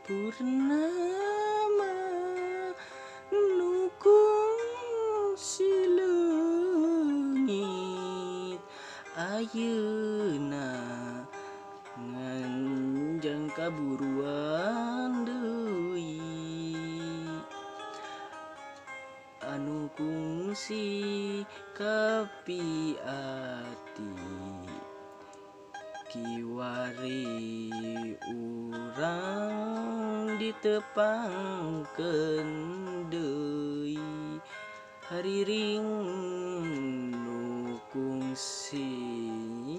Purnama nukung sileungit ayeuna nganjang kaburuan deui anu kungsi kapiati kiwari urang ditepangkeun deui hariring nu kungsi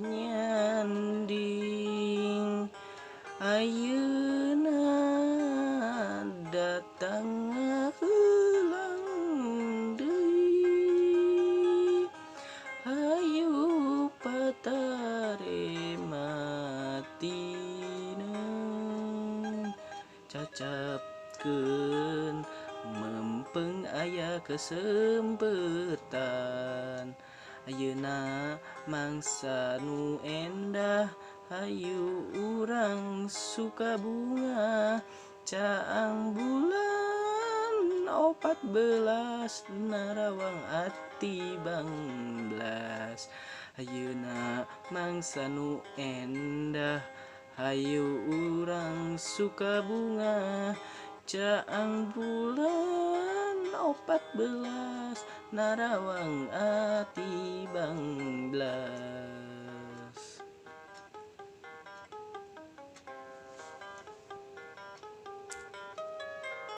nyanding ayeuna datang heulang deui hayu patare matineun cacapkeun mempeng aya kesempatan ayeuna mangsa nu endah hayu urang Sukabunga caang bulan 14 narawang ati banglas ayeuna mangsa nu endah hayu urang Sukabunga caang bulan 14 narawang ati banglas